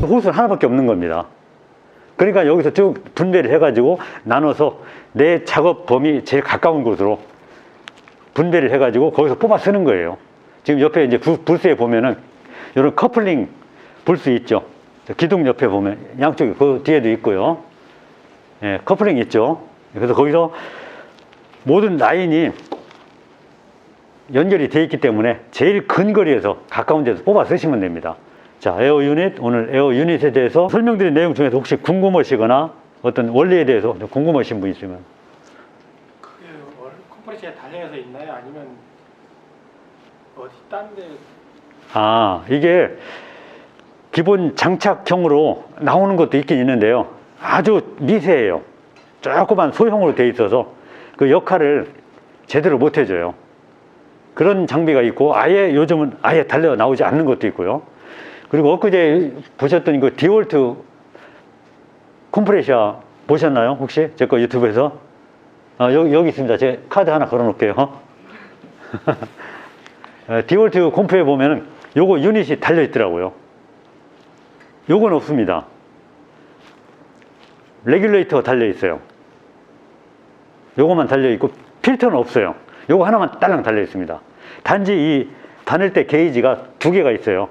호스는 하나밖에 없는 겁니다. 그러니까 여기서 쭉 분배를 해가지고 나눠서 내 작업 범위 제일 가까운 곳으로 분배를 해가지고 거기서 뽑아 쓰는 거예요. 지금 옆에 이제 불스에 보면은 이런 커플링 불스 있죠. 기둥 옆에 보면 양쪽에 그 뒤에도 있고요. 예, 커플링 있죠. 그래서 거기서 모든 라인이 연결이 되어 있기 때문에 제일 근거리에서 가까운 데서 뽑아 쓰시면 됩니다. 자, 에어 유닛, 오늘 에어 유닛에 대해서 설명드린 내용 중에서 혹시 궁금하시거나 어떤 원리에 대해서 궁금하신 분 있으면. 그게 컴프레셔에 달려서 있나요? 아니면 어디 딴 데? 아, 이게 기본 장착형으로 나오는 것도 있긴 있는데요. 아주 미세해요. 조그만 소형으로 되어 있어서 그 역할을 제대로 못 해줘요. 그런 장비가 있고 아예 요즘은 아예 달려 나오지 않는 것도 있고요. 그리고 엊그제 보셨던 그 디월트 컴프레셔 보셨나요? 혹시? 제 거 유튜브에서? 여기 있습니다. 제 카드 하나 걸어 놓을게요. 디월트 컴프에 보면은 요거 유닛이 달려 있더라고요. 요건 없습니다. 레귤레이터가 달려 있어요. 요거만 달려 있고 필터는 없어요. 요거 하나만 딸랑 달려 있습니다. 단지 이 바늘 대 게이지가 두 개가 있어요.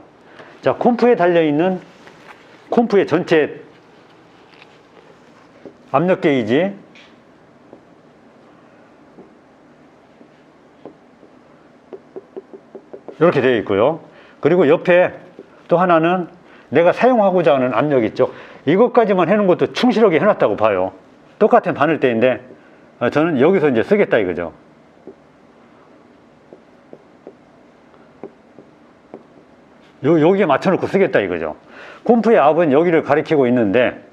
자, 콤프에 달려 있는 콤프의 전체 압력 게이지, 이렇게 되어 있고요. 그리고 옆에 또 하나는 내가 사용하고자 하는 압력 있죠. 이것까지만 해놓은 것도 충실하게 해놨다고 봐요. 똑같은 바늘대인데 저는 여기서 이제 쓰겠다 이거죠. 여기에 맞춰놓고 쓰겠다 이거죠. 콤프의 압은 여기를 가리키고 있는데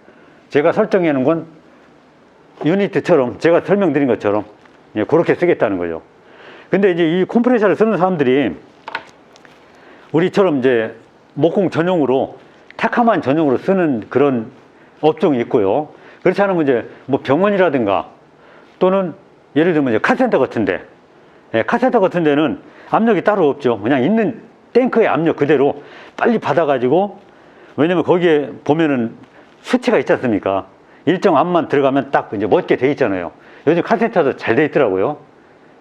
제가 설정해 놓은 건 유니트처럼 제가 설명드린 것처럼 그렇게 쓰겠다는 거죠. 근데 이제 이 컴프레셔를 쓰는 사람들이 우리처럼 이제 목공 전용으로 타카만 전용으로 쓰는 그런 업종이 있고요. 그렇지 않으면 이제 뭐 병원이라든가 또는 예를 들면 이제 카센터 같은데, 카센터 같은 데는 압력이 따로 없죠. 그냥 있는 탱크의 압력 그대로 빨리 받아가지고, 왜냐면 거기에 보면은 수치가 있지 않습니까? 일정 압만 들어가면 딱 이제 멋게 돼 있잖아요. 요즘 카센터도 잘 돼 있더라고요.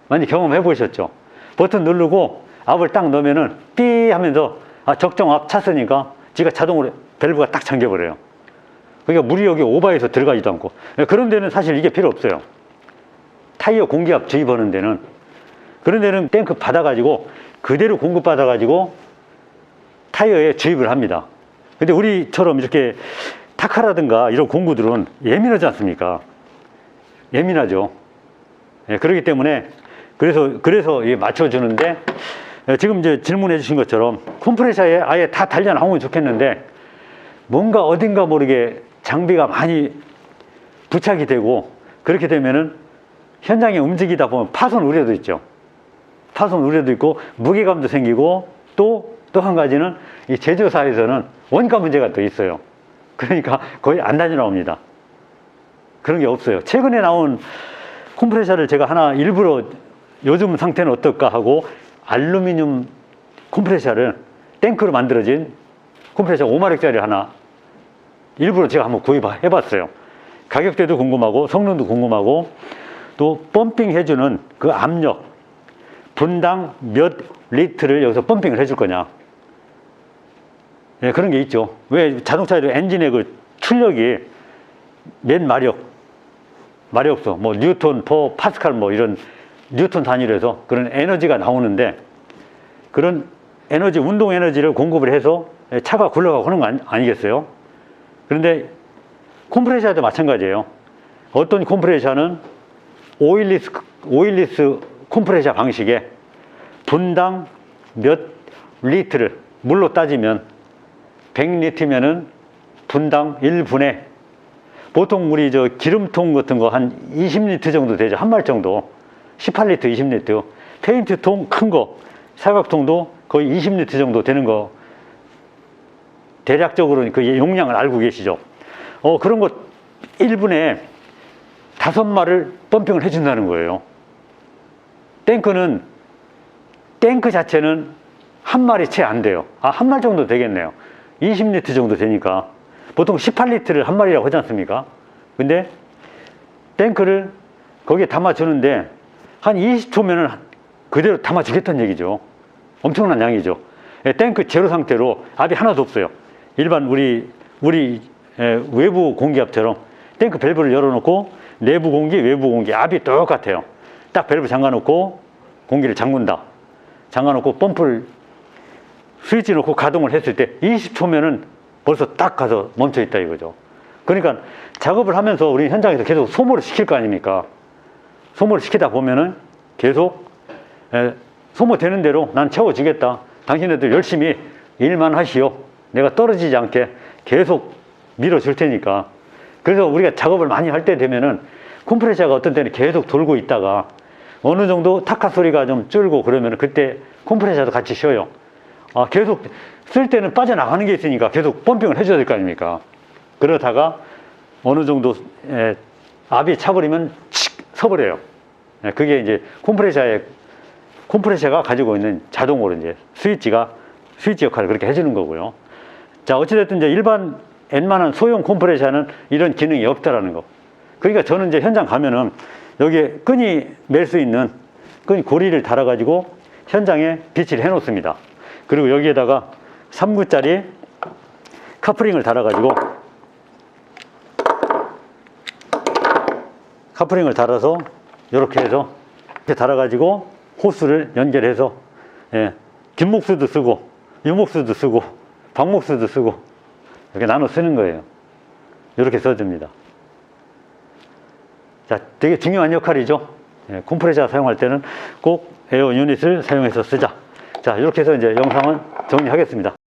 많이 경험해 보셨죠? 버튼 누르고 압을 딱 넣으면은 삐 하면서 적정 압 찼으니까 지가 자동으로 밸브가 딱 잠겨버려요. 그러니까 물이 여기 오버해서 들어가지도 않고. 그런 데는 사실 이게 필요 없어요. 타이어 공기압 주입하는 데는. 그런 데는 탱크 받아가지고 그대로 공급받아가지고 타이어에 주입을 합니다. 근데 우리처럼 이렇게 타카라든가 이런 공구들은 예민하지 않습니까? 예민하죠. 그렇기 때문에 그래서 맞춰주는데, 지금 이제 질문해 주신 것처럼 컴프레셔에 아예 다 달려 나오면 좋겠는데 뭔가 어딘가 모르게 장비가 많이 부착이 되고 그렇게 되면은 현장에 움직이다 보면 파손 우려도 있죠. 파손 우려도 있고 무게감도 생기고 또 한 가지는 이 제조사에서는 원가 문제가 또 있어요. 그러니까 거의 안 달려 나옵니다. 그런 게 없어요. 최근에 나온 컴프레셔를 제가 하나 일부러 요즘 상태는 어떨까 하고 알루미늄 컴프레셔를 탱크로 만들어진 컴프레셔 5마력짜리 하나 일부러 제가 한번 구입해 봤어요. 가격대도 궁금하고 성능도 궁금하고 또 펌핑 해주는 그 압력, 분당 몇 리터를 여기서 펌핑을 해줄 거냐. 그런 게 있죠. 왜 자동차에도 엔진의 그 출력이 몇 마력수, 뭐 뉴턴, 퍼, 파스칼 뭐 이런 뉴턴 단위로 해서 그런 에너지가 나오는데 그런 에너지, 운동 에너지를 공급을 해서 차가 굴러가고 하는 거 아니겠어요? 그런데 컴프레셔도 마찬가지예요. 어떤 컴프레셔는 오일리스 컴프레셔 방식에 분당 몇 리터를, 물로 따지면 100리터면은 분당 1분에 보통 우리 저 기름통 같은 거 한 20리터 정도 되죠. 한 마리 정도. 18리터, 20리터. 페인트통 큰 거, 사각통도 거의 20리터 정도 되는 거 대략적으로 그 용량을 알고 계시죠. 그런 거 1분에 5마리를 펌핑을 해준다는 거예요. 탱크 자체는 한 마리 채 안 돼요. 한 마리 정도 되겠네요. 20리터 정도 되니까 보통 18리터를 한 마리라고 하지 않습니까? 근데 탱크를 거기에 담아주는데 한 20초면은 그대로 담아주겠다는 얘기죠. 엄청난 양이죠. 예, 탱크 제로 상태로 압이 하나도 없어요. 일반 우리 외부 공기압처럼 탱크 밸브를 열어놓고 내부 공기, 외부 공기 압이 똑같아요. 딱 밸브 잠가놓고 공기를 잠근다. 잠가놓고 펌프를 스위치 놓고 가동을 했을 때 20초면은 벌써 딱 가서 멈춰 있다 이거죠. 그러니까 작업을 하면서 우리 현장에서 계속 소모를 시킬 거 아닙니까? 소모를 시키다 보면은 계속 소모되는 대로 난 채워주겠다. 당신네들 열심히 일만 하시오. 내가 떨어지지 않게 계속 밀어줄 테니까. 그래서 우리가 작업을 많이 할 때 되면은 컴프레셔가 어떤 때는 계속 돌고 있다가 어느 정도 타카 소리가 좀 줄고 그러면 그때 컴프레셔도 같이 쉬어요. 계속 쓸 때는 빠져나가는 게 있으니까 계속 펌핑을 해줘야 될 거 아닙니까? 그러다가 어느 정도 압이 차버리면 칙 서버려요. 그게 이제 컴프레셔가 가지고 있는 자동으로 이제 스위치 역할을 그렇게 해주는 거고요. 자, 어찌됐든 이제 일반 웬만한 소형 컴프레셔는 이런 기능이 없다라는 거. 그러니까 저는 이제 현장 가면은 여기에 끈이 멜 수 있는 고리를 달아가지고 현장에 비치를 해 놓습니다. 그리고 여기에다가 3구짜리 카프링을 달아가지고 카프링을 달아서 이렇게 해서 이렇게 달아가지고 호스를 연결해서 김목수도 쓰고 유목수도 쓰고 박목수도 쓰고 이렇게 나눠 쓰는 거예요. 이렇게 써줍니다. 자, 되게 중요한 역할이죠. 컴프레셔 사용할 때는 꼭 에어 유닛을 사용해서 쓰자. 자, 이렇게 해서 이제 영상은 정리하겠습니다.